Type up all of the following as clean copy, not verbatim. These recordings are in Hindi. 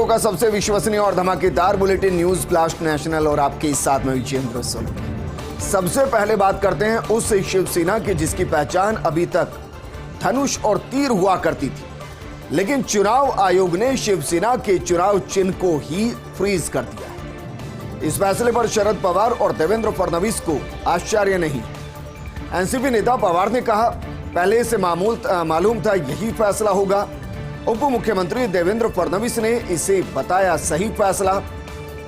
खबरों का सबसे विश्वसनीय और धमाकेदार बुलेटिन न्यूज फ्लैश नेशनल और आपके साथ में विजेंद्र सोनी। सबसे पहले बात करते हैं उस शिवसेना की जिसकी पहचान अभी तक धनुष और तीर हुआ करती थी, लेकिन चुनाव आयोग ने शिवसेना के चुनाव चिन्ह को ही फ्रीज कर दिया है। इस फैसले पर शरद पवार और देवेंद्र फडणवीस को आश्चर्य नहीं। एनसीपी नेता पवार ने कहा, पहले से मालूम था यही फैसला होगा। उप मुख्यमंत्री देवेंद्र फडणवीस ने इसे बताया सही फैसला।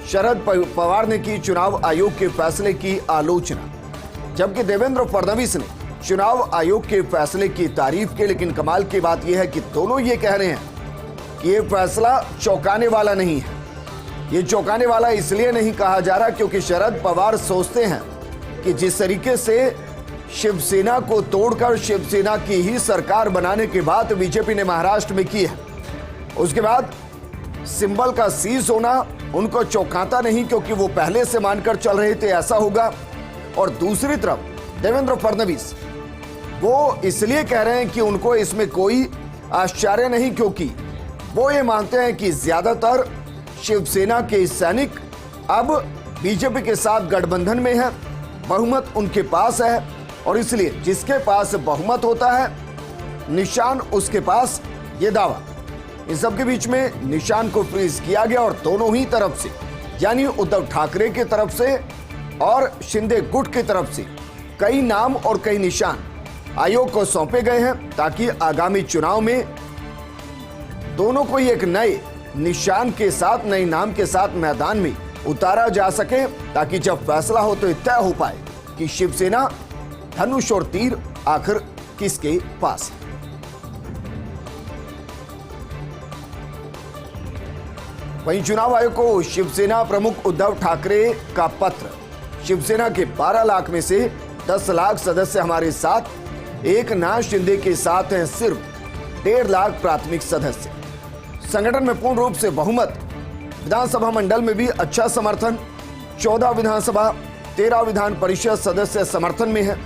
शरद पवार ने की चुनाव आयोग के फैसले की आलोचना, जबकि देवेंद्र फडणवीस ने चुनाव आयोग के फैसले की तारीफ की। लेकिन कमाल की बात यह है कि दोनों ये कह रहे हैं कि यह फैसला चौंकाने वाला नहीं है। ये चौंकाने वाला इसलिए नहीं कहा जा रहा क्योंकि शरद पवार सोचते हैं कि जिस तरीके से शिवसेना को तोड़कर शिवसेना की ही सरकार बनाने की बात बीजेपी ने महाराष्ट्र में की है, उसके बाद सिंबल का सीज होना उनको चौंकाता नहीं, क्योंकि वो पहले से मानकर चल रहे थे ऐसा होगा। और दूसरी तरफ देवेंद्र फडणवीस वो इसलिए कह रहे हैं कि उनको इसमें कोई आश्चर्य नहीं, क्योंकि वो ये मानते हैं कि ज्यादातर शिवसेना के सैनिक अब बीजेपी के साथ गठबंधन में है, बहुमत उनके पास है, और इसलिए जिसके पास बहुमत होता है निशान उसके पास, ये दावा। इन सब के बीच में निशान को फ्रीज किया गया और दोनों ही तरफ से, यानी उद्धव ठाकरे की तरफ से और शिंदे गुट की तरफ से कई नाम और कई निशान आयोग को सौंपे गए हैं, ताकि आगामी चुनाव में दोनों को एक नए निशान के साथ, नए नाम के साथ मैदान में उतारा जा सके, ताकि जब फैसला हो तो तय हो पाए कि शिवसेना धनुष और तीर आखिर किसके पास है। वहीं चुनाव आयोग को शिवसेना प्रमुख उद्धव ठाकरे का पत्र। शिवसेना के 12 लाख में से 10 लाख सदस्य हमारे साथ, एकनाथ शिंदे के साथ हैं सिर्फ 1.5 लाख प्राथमिक सदस्य। संगठन में पूर्ण रूप से बहुमत, विधानसभा मंडल में भी अच्छा समर्थन, 14 विधानसभा 13 विधान परिषद सदस्य समर्थन में है,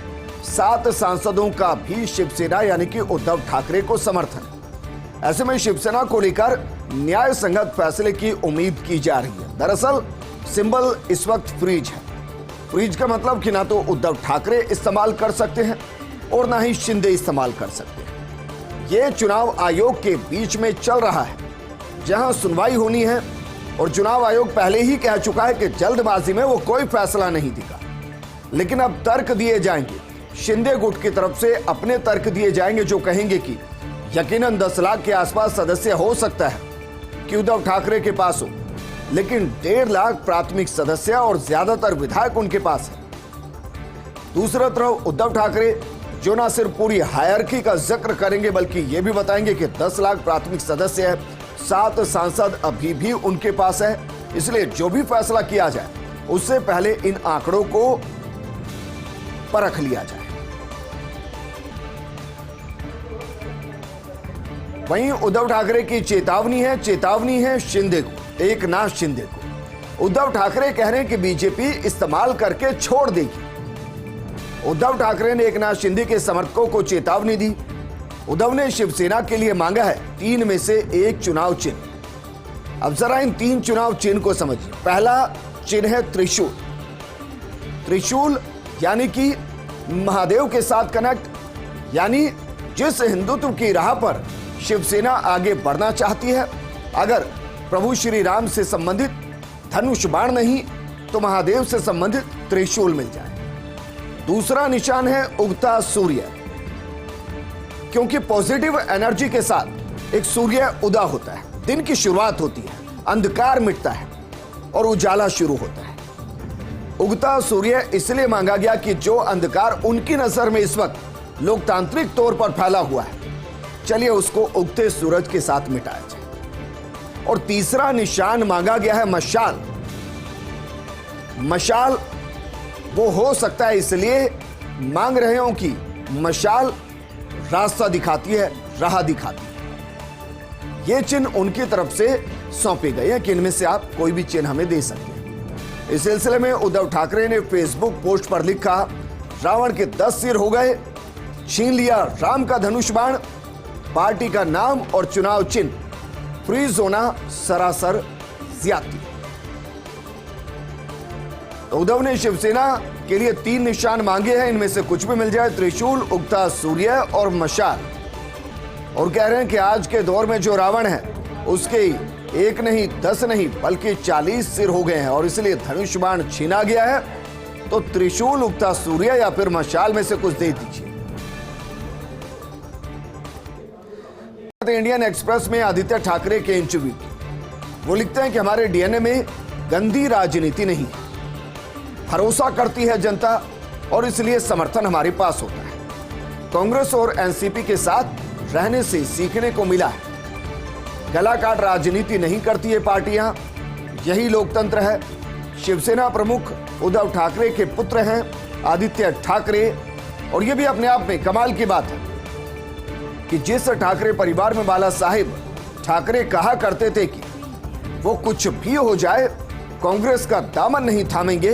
7 सांसदों का भी शिवसेना यानी कि उद्धव ठाकरे को समर्थन। ऐसे में शिवसेना को लेकर न्याय संगत फैसले की उम्मीद की जा रही है। दरअसल सिंबल इस वक्त फ्रीज है। फ्रीज का मतलब कि ना तो उद्धव ठाकरे इस्तेमाल कर सकते हैं और ना ही शिंदे इस्तेमाल कर सकते हैं। यह चुनाव आयोग के बीच में चल रहा है, जहां सुनवाई होनी है, और चुनाव आयोग पहले ही कह चुका है कि जल्दबाजी में वो कोई फैसला नहीं देगा। लेकिन अब तर्क दिए जाएंगे, शिंदे गुट की तरफ से अपने तर्क दिए जाएंगे, जो कहेंगे कि यकीनन 10 लाख के आसपास सदस्य हो सकता है कि उद्धव ठाकरे के पास हो, लेकिन 1.5 लाख प्राथमिक सदस्य और ज्यादातर विधायक उनके पास है। दूसरी तरफ उद्धव ठाकरे जो ना सिर्फ पूरी हायरार्की का जिक्र करेंगे, बल्कि ये भी बताएंगे कि 10 लाख प्राथमिक सदस्य है, 7 सांसद अभी भी उनके पास है। इसलिए जो भी फैसला किया जाए उससे पहले इन आंकड़ों को परख लिया जाए। वहीं उद्धव ठाकरे की चेतावनी है शिंदे को, एकनाथ शिंदे को। उद्धव ठाकरे कह रहे हैं कि बीजेपी इस्तेमाल करके छोड़ देगी। उद्धव ठाकरे ने एकनाथ शिंदे के समर्थकों को चेतावनी दी। उद्धव ने शिवसेना के लिए मांगा है 3 में से 1 चुनाव चिन्ह। अब जरा इन 3 चुनाव चिन्ह को समझिए। पहला चिन्ह है त्रिशूल। त्रिशूल यानी कि महादेव के साथ कनेक्ट, यानी जिस हिंदुत्व की राह पर शिवसेना आगे बढ़ना चाहती है, अगर प्रभु श्री राम से संबंधित धनुष बाण नहीं तो महादेव से संबंधित त्रिशूल मिल जाए। दूसरा निशान है उगता सूर्य, क्योंकि पॉजिटिव एनर्जी के साथ एक सूर्य उदय होता है, दिन की शुरुआत होती है, अंधकार मिटता है और उजाला शुरू होता है। उगता सूर्य इसलिए मांगा गया कि जो अंधकार उनकी नजर में इस वक्त लोकतांत्रिक तौर पर फैला हुआ है, चलिए उसको उगते सूरज के साथ मिटाया जाए। और तीसरा निशान मांगा गया है मशाल। मशाल वो हो सकता है इसलिए मांग रहे हो कि मशाल रास्ता दिखाती है, राह दिखाती है। ये चिन्ह उनकी तरफ से सौंपे गए हैं कि इनमें से आप कोई भी चिन्ह हमें दे सकते हैं। इस सिलसिले में उद्धव ठाकरे ने फेसबुक पोस्ट पर लिखा, रावण के 10 सिर हो गए, छीन लिया राम का धनुष बाण, पार्टी का नाम और चुनाव चिन्ह फ्रीज होना सरासर ज्यादती। उद्धव ने शिवसेना के लिए 3 निशान मांगे हैं, इनमें से कुछ भी मिल जाए, त्रिशूल, उगता सूर्य और मशाल। और कह रहे हैं कि आज के दौर में जो रावण है उसके 1 नहीं 10 नहीं बल्कि 40 सिर हो गए हैं और इसलिए धनुष बाण छीना गया है। तो त्रिशूल, उगता सूर्य या फिर मशाल में से कुछ दे दीजिए। इंडियन एक्सप्रेस में आदित्य ठाकरे के इंटरव्यू, वो लिखते हैं कि हमारे डीएनए में गंदी राजनीति नहीं है, भरोसा करती है जनता और इसलिए समर्थन हमारे पास होता है। कांग्रेस और एनसीपी के साथ रहने से सीखने को मिला है। गला काट राजनीति नहीं करती है पार्टियां, यही लोकतंत्र है। शिवसेना प्रमुख उद्धव ठाकरे के पुत्र हैं आदित्य ठाकरे, और यह भी अपने आप में कमाल की बात है कि जिस ठाकरे परिवार में बाला साहेब ठाकरे कहा करते थे कि वो कुछ भी हो जाए कांग्रेस का दामन नहीं थामेंगे,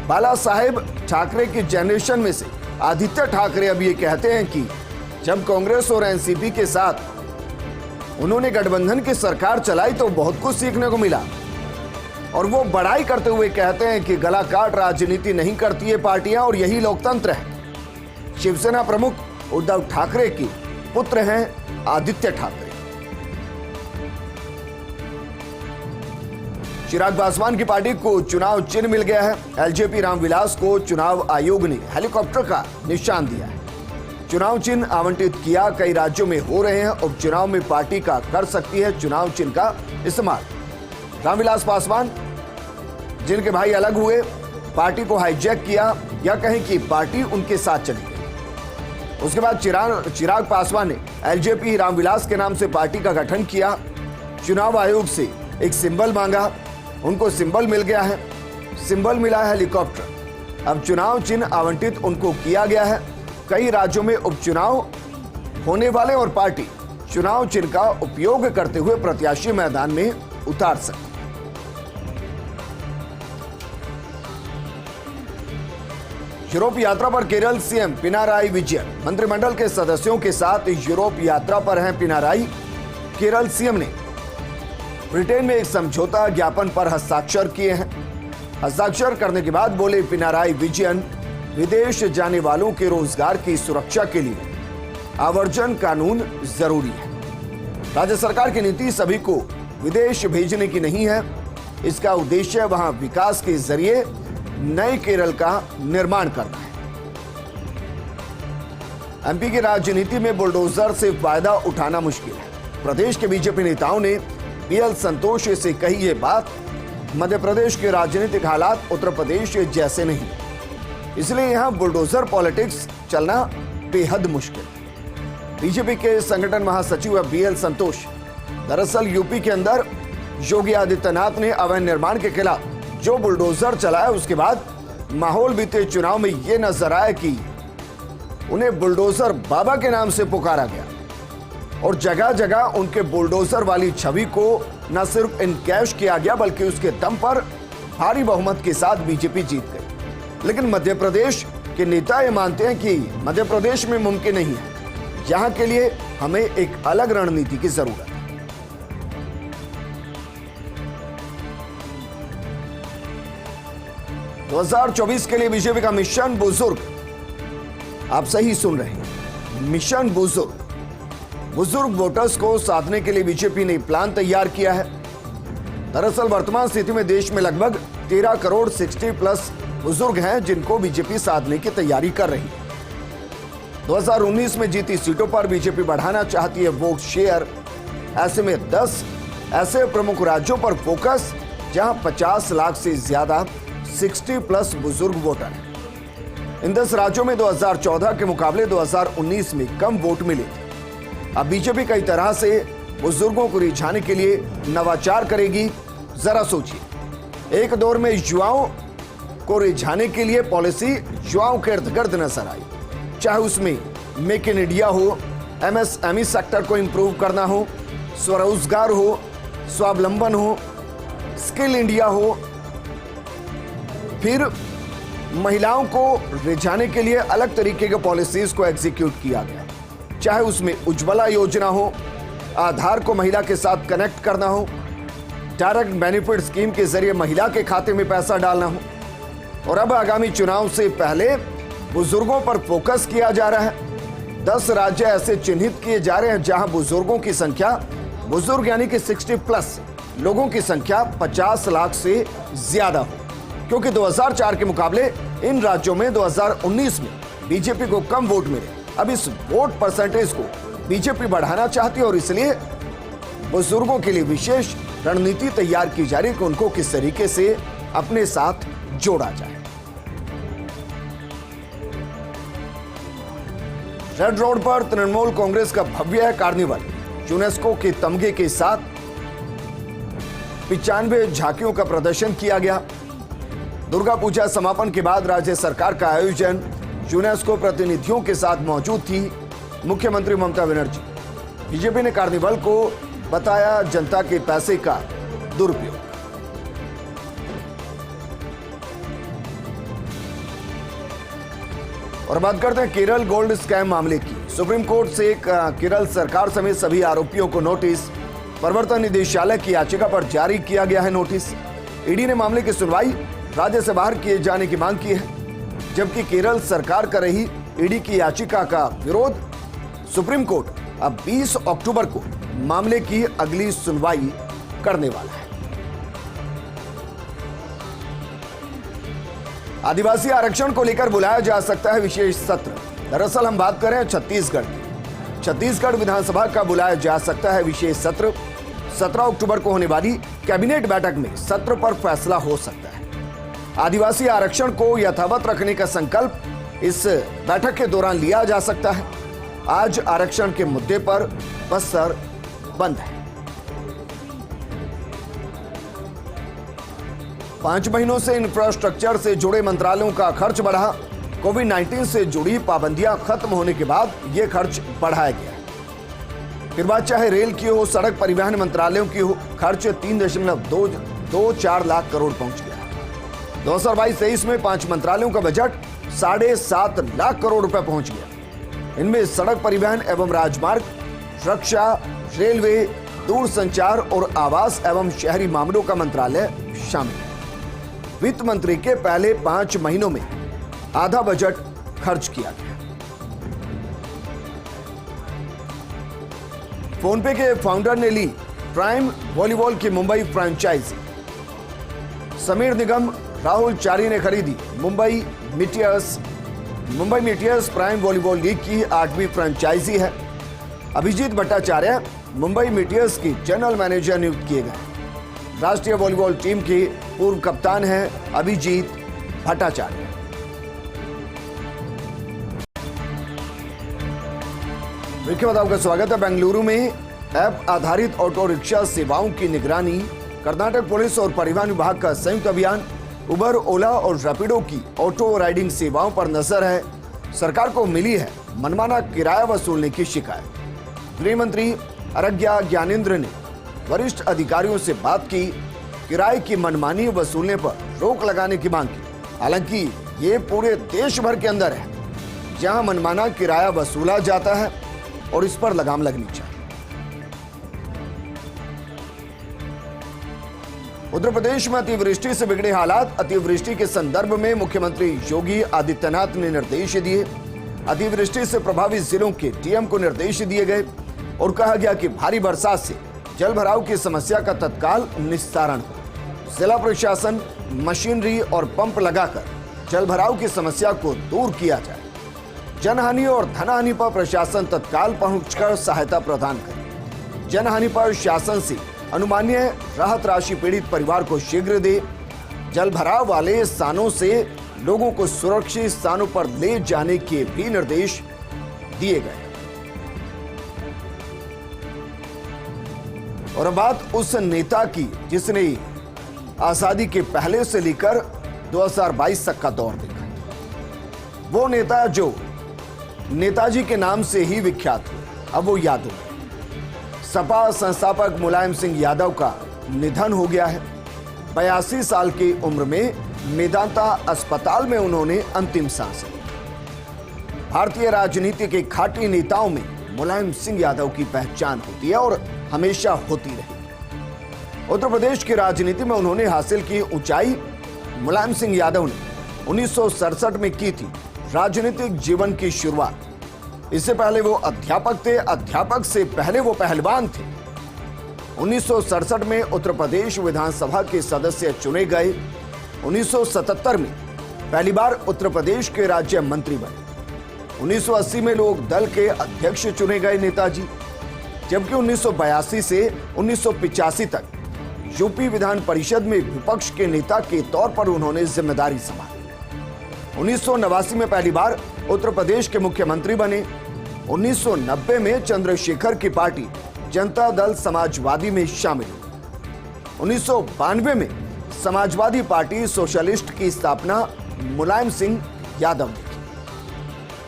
बाला साहेब ठाकरे की जनरेशन में से आदित्य ठाकरे अब ये कहते हैं कि जब कांग्रेस और एनसीपी के साथ उन्होंने गठबंधन की सरकार चलाई तो बहुत कुछ सीखने को मिला। और वो बड़ाई करते हुए कहते हैं कि गला काट राजनीति नहीं करती है पार्टियां और यही लोकतंत्र है। शिवसेना प्रमुख उद्धव ठाकरे के पुत्र हैं आदित्य ठाकरे। चिराग पासवान की पार्टी को चुनाव चिन्ह मिल गया है। एलजेपी रामविलास को चुनाव आयोग ने हेलीकॉप्टर का निशान दिया है। चुनाव चिन्ह आवंटित किया कई राज्यों में हो रहे हैं। उपचुनाव में पार्टी का कर सकती है चुनाव चिन्ह का इस्तेमाल। रामविलास पासवान जिनके भाई अलग हुए, पार्टी को हाईजैक किया या कहें कि पार्टी उनके साथ चली गई। उसके बाद चिराग पासवान ने एलजेपी रामविलास के नाम से पार्टी का गठन किया। चुनाव आयोग से एक सिंबल मांगा, उनको सिंबल मिल गया है। सिंबल मिला है हेलीकॉप्टर। अब चुनाव चिन्ह आवंटित उनको किया गया है। कई राज्यों में उपचुनाव होने वाले और पार्टी चुनाव चिन्ह का उपयोग करते हुए प्रत्याशी मैदान में उतार सकती। यूरोप यात्रा पर केरल सीएम पिनाराई विजयन। मंत्रिमंडल के सदस्यों के साथ यूरोप यात्रा पर हैं पिनाराई। केरल सीएम ने ब्रिटेन में एक समझौता ज्ञापन पर हस्ताक्षर किए हैं। हस्ताक्षर करने के बाद बोले पिनाराई विजयन, विदेश जाने वालों के रोजगार की सुरक्षा के लिए आवर्जन कानून जरूरी है। राज्य सरकार की नीति सभी को विदेश भेजने की नहीं है। इसका उद्देश्य वहां विकास के जरिए नए केरल का निर्माण करना है। एमपी की राजनीति में बुलडोजर से फायदा उठाना मुश्किल है। प्रदेश के बीजेपी नेताओं ने बीएल संतोष से कही ये बात। मध्य प्रदेश के राजनीतिक हालात उत्तर प्रदेश जैसे नहीं, इसलिए यहां बुलडोजर पॉलिटिक्स चलना बेहद मुश्किल है। बीजेपी के संगठन महासचिव बीएल संतोष, दरअसल यूपी के अंदर योगी आदित्यनाथ ने अवैध निर्माण के खिलाफ जो बुलडोजर चलाया, उसके बाद माहौल बीते चुनाव में यह नजर आया कि उन्हें बुलडोजर बाबा के नाम से पुकारा गया और जगह जगह उनके बुलडोजर वाली छवि को न सिर्फ इनकैश किया गया बल्कि उसके दम पर भारी बहुमत के साथ बीजेपी जीत गई। लेकिन मध्य प्रदेश के नेता ये मानते हैं कि मध्य प्रदेश में मुमकिन नहीं है। यहां के लिए हमें एक अलग रणनीति की जरूरत है। तो 2024 के लिए बीजेपी का मिशन बुजुर्ग, आप सही सुन रहे हैं, मिशन बुजुर्ग। बुजुर्ग वोटर्स को साधने के लिए बीजेपी ने प्लान तैयार किया है। दरअसल वर्तमान स्थिति में देश में लगभग 13 करोड़ 60+ बुजुर्ग हैं जिनको बीजेपी साधने की तैयारी कर रही है। 2019 में जीती सीटों पर बीजेपी बढ़ाना चाहती है वोट शेयर। ऐसे में 10 ऐसे प्रमुख राज्यों पर फोकस जहां 50 लाख से ज्यादा 60+ बुजुर्ग वोटर हैं। इन 10 राज्यों में 2014 के मुकाबले 2019 में कम वोट मिले थे। अब बीजेपी कई तरह से बुजुर्गों को रिझाने के लिए नवाचार करेगी। जरा सोचिए, एक दौर में युवाओं को रिझाने के लिए पॉलिसी युवाओं के इर्द गिर्द नजर आई, चाहे उसमें मेक इन इंडिया हो, एमएसएमई सेक्टर को इंप्रूव करना हो, स्वरोजगार हो, स्वावलंबन हो, स्किल इंडिया हो। फिर महिलाओं को रिझाने के लिए अलग तरीके के पॉलिसीज को एग्जीक्यूट किया गया, चाहे उसमें उज्ज्वला योजना हो, आधार को महिला के साथ कनेक्ट करना हो, डायरेक्ट बेनिफिट स्कीम के जरिए महिला के खाते में पैसा डालना हो, और अब आगामी चुनाव से पहले बुजुर्गों पर फोकस किया जा रहा है। 10 राज्य ऐसे चिन्हित किए जा रहे हैं जहां बुजुर्गों की संख्या, बुजुर्ग यानी कि 60+ लोगों की संख्या 50 लाख से ज्यादा हो, क्योंकि 2004 के मुकाबले इन राज्यों में 2019 में बीजेपी को कम वोट मिले। अब इस वोट परसेंटेज को बीजेपी बढ़ाना चाहती है और इसलिए बुजुर्गों के लिए विशेष रणनीति तैयार की जा रही है कि उनको किस तरीके से अपने साथ जोड़ा जाए। रेड रोड पर तृणमूल कांग्रेस का भव्य कार्निवल यूनेस्को के तमगे के साथ 95 झांकियों का प्रदर्शन किया गया। दुर्गा पूजा समापन के बाद राज्य सरकार का आयोजन यूनेस्को प्रतिनिधियों के साथ मौजूद थी मुख्यमंत्री ममता बनर्जी। बीजेपी ने कार्निवल को बताया जनता के पैसे का दुरुपयोग। और बात करते हैं केरल गोल्ड स्कैम मामले की। सुप्रीम कोर्ट से केरल सरकार समेत सभी आरोपियों को नोटिस प्रवर्तन निदेशालय की याचिका पर जारी किया गया है नोटिस। ईडी ने मामले की सुनवाई राज्य से बाहर किए जाने की मांग की है, जबकि केरल सरकार कर रही ईडी की याचिका का विरोध सुप्रीम कोर्ट अब 20 अक्टूबर को मामले की अगली सुनवाई करने वाला है। आदिवासी आरक्षण को लेकर बुलाया जा सकता है विशेष सत्र। दरअसल हम बात करें छत्तीसगढ़ की। छत्तीसगढ़ विधानसभा का बुलाया जा सकता है विशेष सत्र। 17 अक्टूबर को होने वाली कैबिनेट बैठक में सत्र पर फैसला हो सकता है। आदिवासी आरक्षण को यथावत रखने का संकल्प इस बैठक के दौरान लिया जा सकता है। आज आरक्षण के मुद्दे पर बस्तर बंद है। 5 महीनों से इंफ्रास्ट्रक्चर से जुड़े मंत्रालयों का खर्च बढ़ा। कोविड-19 से जुड़ी पाबंदियां खत्म होने के बाद यह खर्च बढ़ाया गया। फिर बात चाहे रेल की हो, सड़क परिवहन मंत्रालयों की हो, खर्च 3.224 लाख करोड़ पहुंच गया। 2022-23 में 5 मंत्रालयों का बजट 7.5 लाख करोड़ रुपए पहुंच गया। इनमें सड़क परिवहन एवं राजमार्ग, रक्षा, रेलवे, दूरसंचार और आवास एवं शहरी मामलों का मंत्रालय शामिल है। वित्त मंत्री के पहले 5 महीनों में आधा बजट खर्च किया गया। फोनपे के फाउंडर ने ली प्राइम वॉलीबॉल की मुंबई फ्रेंचाइजी। समीर निगम, राहुल चारी ने खरीदी मुंबई मीटियर्स प्राइम वॉलीबॉल लीग की 8वीं फ्रेंचाइजी है। अभिजीत भट्टाचार्य मुंबई मीटियर्स की जनरल मैनेजर नियुक्त किए गए। राष्ट्रीय वॉलीबॉल टीम के पूर्व कप्तान हैं अभिजीत भट्टाचार्य। देखिए, आपका स्वागत है। बेंगलुरु में ऐप आधारित ऑटो रिक्शा सेवाओं की निगरानी कर्नाटक पुलिस और परिवहन विभाग का संयुक्त अभियान। उबर, ओला और रैपिडो की ऑटो राइडिंग सेवाओं पर नजर है। सरकार को मिली है मनमाना किराया वसूलने की शिकायत। गृह मंत्री आरग्या ज्ञानेंद्र ने वरिष्ठ अधिकारियों से बात की, किराए की मनमानी वसूलने पर रोक लगाने की मांग की। हालांकि ये पूरे देश भर के अंदर है जहां मनमाना किराया वसूला जाता है और इस पर लगाम लगनी चाहिए। उत्तर प्रदेश में अतिवृष्टि से बिगड़े हालात। अतिवृष्टि के संदर्भ में मुख्यमंत्री योगी आदित्यनाथ ने निर्देश दिए। अतिवृष्टि से प्रभावित जिलों के डीएम को निर्देश दिए गए और कहा गया कि भारी बरसात से जल भराव की समस्या का तत्काल निस्तारण हो। जिला प्रशासन मशीनरी और पंप लगाकर जल भराव की समस्या को दूर किया जाए। जनहानि और धनहानि पर प्रशासन तत्काल पहुंचकर सहायता प्रदान करे। जनहानि पर शासन से अनुमानीय राहत राशि पीड़ित परिवार को शीघ्र दे। जल भराव वाले स्थानों से लोगों को सुरक्षित स्थानों पर ले जाने के भी निर्देश दिए गए। और बात उस नेता की जिसने आजादी के पहले से लेकर 2022 तक का दौर देखा। वो नेता जो नेताजी के नाम से ही विख्यात हुए, अब वो यादव है। सपा संस्थापक मुलायम सिंह यादव का निधन हो गया है। 82 साल की उम्र में मेदांता अस्पताल में उन्होंने अंतिम सांस ली। भारतीय राजनीति के खाटी नेताओं में मुलायम सिंह यादव की पहचान होती है और हमेशा होती रहेगी। उत्तर प्रदेश की राजनीति में उन्होंने हासिल की ऊंचाई। मुलायम सिंह यादव ने 1967 में की थी राजनीतिक जीवन की शुरुआत। इससे पहले वो अध्यापक थे, अध्यापक से पहले वो पहलवान थे। 1967 में उत्तर प्रदेश विधानसभा के सदस्य चुने गए। 1977 में पहली बार उत्तर प्रदेश के राज्य मंत्री बने। 1980 में लोक दल के अध्यक्ष चुने गए नेताजी, जबकि 1982 से 1985 तक यूपी विधान परिषद में विपक्ष के नेता के तौर पर उन्होंने जिम्मेदारी संभाली। 1989 में पहली बार उत्तर प्रदेश के मुख्यमंत्री बने। 1990 में चंद्रशेखर की पार्टी जनता दल समाजवादी में शामिल हुई। 1992 में समाजवादी पार्टी सोशलिस्ट की स्थापना मुलायम सिंह यादव ने की।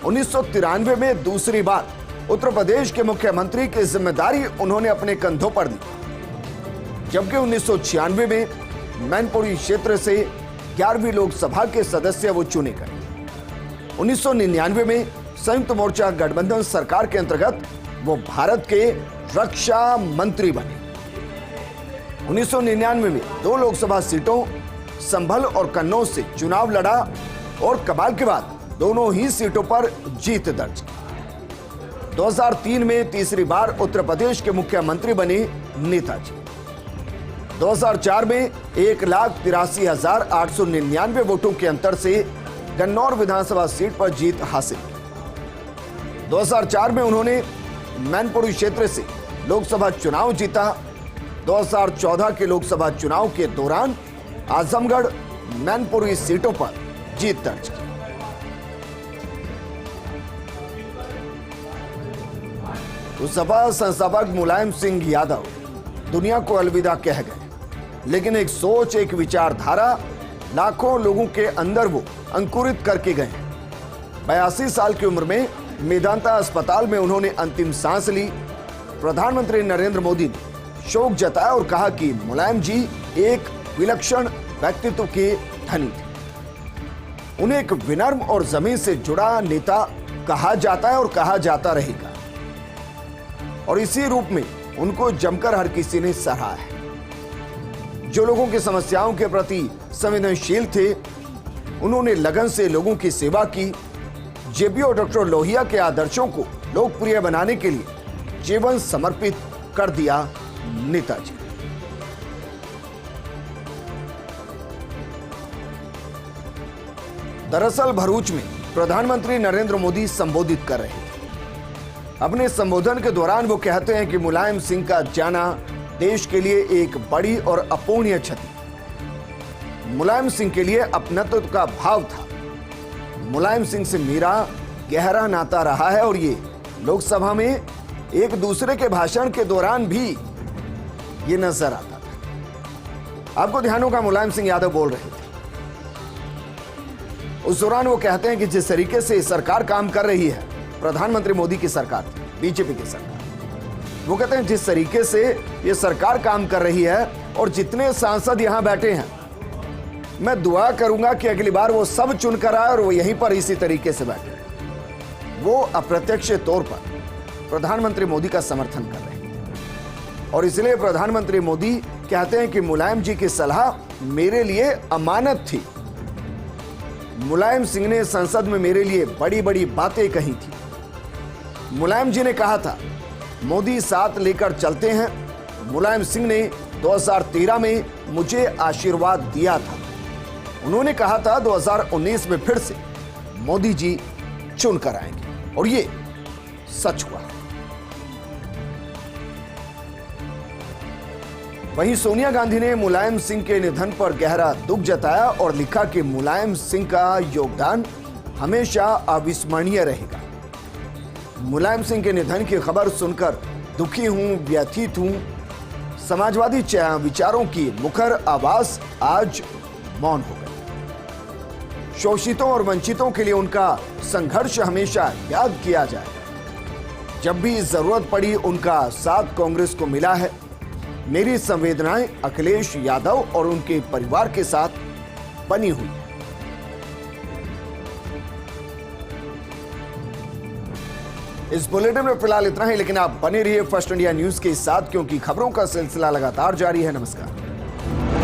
1993 में दूसरी बार उत्तर प्रदेश के मुख्यमंत्री की जिम्मेदारी उन्होंने अपने कंधों पर ली, जबकि 1996 में मैनपुरी क्षेत्र से 11वीं लोकसभा के सदस्य वो चुने गए। 1999 में संयुक्त मोर्चा गठबंधन सरकार के अंतर्गत वो भारत के रक्षा मंत्री बने। 1999 में 2 लोकसभा सीटों संभल और कन्नौज से चुनाव लड़ा और कमाल की बात, दोनों ही सीटों पर जीत दर्ज की। 2003 में तीसरी बार उत्तर प्रदेश के मुख्यमंत्री बने नेताजी। 2004 में 1,83,899 वोटों के अंतर से गन्नौर विधानसभा सीट पर जीत हासिल की। 2004 में उन्होंने मैनपुरी क्षेत्र से लोकसभा चुनाव जीता। 2014 के लोकसभा चुनाव के दौरान आजमगढ़ मैनपुरी सीटों पर जीत दर्ज की। तो सपा संस्थापक मुलायम सिंह यादव दुनिया को अलविदा कह गए, लेकिन एक सोच, एक विचारधारा लाखों लोगों के अंदर वो अंकुरित करके गए। 82 साल की उम्र में मेदांता अस्पताल में उन्होंने अंतिम सांस ली। प्रधानमंत्री नरेंद्र मोदी ने शोक जताया और कहा कि मुलायम जी एक विलक्षण व्यक्तित्व के धनी थे। उन्हें एक विनम्र और जमीन से जुड़ा नेता कहा जाता है और कहा जाता रहेगा, और इसी रूप में उनको जमकर हर किसी ने सराहा है। जो लोगों की समस्याओं के प्रति संवेदनशील थे, उन्होंने लगन से लोगों की सेवा की। जेपी और डॉक्टर लोहिया के आदर्शों को लोकप्रिय बनाने के लिए जीवन समर्पित कर दिया नेताजी। दरअसल भरूच में प्रधानमंत्री नरेंद्र मोदी संबोधित कर रहे थे। अपने संबोधन के दौरान वो कहते हैं कि मुलायम सिंह का जाना देश के लिए एक बड़ी और अपूर्णीय क्षति। मुलायम सिंह के लिए अपनत्व का भाव था। मुलायम सिंह से मेरा गहरा नाता रहा है और ये लोकसभा में एक दूसरे के भाषण के दौरान भी ये नजर आता था। आपको ध्यान होगा मुलायम सिंह यादव बोल रहे थे। उस दौरान वो कहते हैं कि जिस तरीके से सरकार काम कर रही है, प्रधानमंत्री मोदी की सरकार, बीजेपी की सरकार, वो कहते हैं जिस तरीके से ये सरकार काम कर रही है और जितने सांसद यहां बैठे हैं, मैं दुआ करूंगा कि अगली बार वो सब चुनकर आए और वो यहीं पर इसी तरीके से बैठे। वो अप्रत्यक्ष तौर पर प्रधानमंत्री मोदी का समर्थन कर रहे हैं और इसलिए प्रधानमंत्री मोदी कहते हैं कि मुलायम जी की सलाह मेरे लिए अमानत थी। मुलायम सिंह ने संसद में मेरे लिए बड़ी बड़ी बातें कही थी। मुलायम जी ने कहा था मोदी साथ लेकर चलते हैं। मुलायम सिंह ने 2013 में मुझे आशीर्वाद दिया था। उन्होंने कहा था 2019 में फिर से मोदी जी चुनकर आएंगे और ये सच हुआ। वहीं सोनिया गांधी ने मुलायम सिंह के निधन पर गहरा दुख जताया और लिखा कि मुलायम सिंह का योगदान हमेशा अविस्मरणीय रहेगा। मुलायम सिंह के निधन की खबर सुनकर दुखी हूं, व्यथित हूं। समाजवादी विचारों की मुखर आवाज आज मौन हो गई। शोषितों और वंचितों के लिए उनका संघर्ष हमेशा याद किया जाए। जब भी जरूरत पड़ी उनका साथ कांग्रेस को मिला है। मेरी संवेदनाएं अखिलेश यादव और उनके परिवार के साथ बनी हुई है। इस बुलेटिन में फिलहाल इतना ही, लेकिन आप बने रहिए फर्स्ट इंडिया न्यूज के साथ, क्योंकि खबरों का सिलसिला लगातार जारी है। नमस्कार।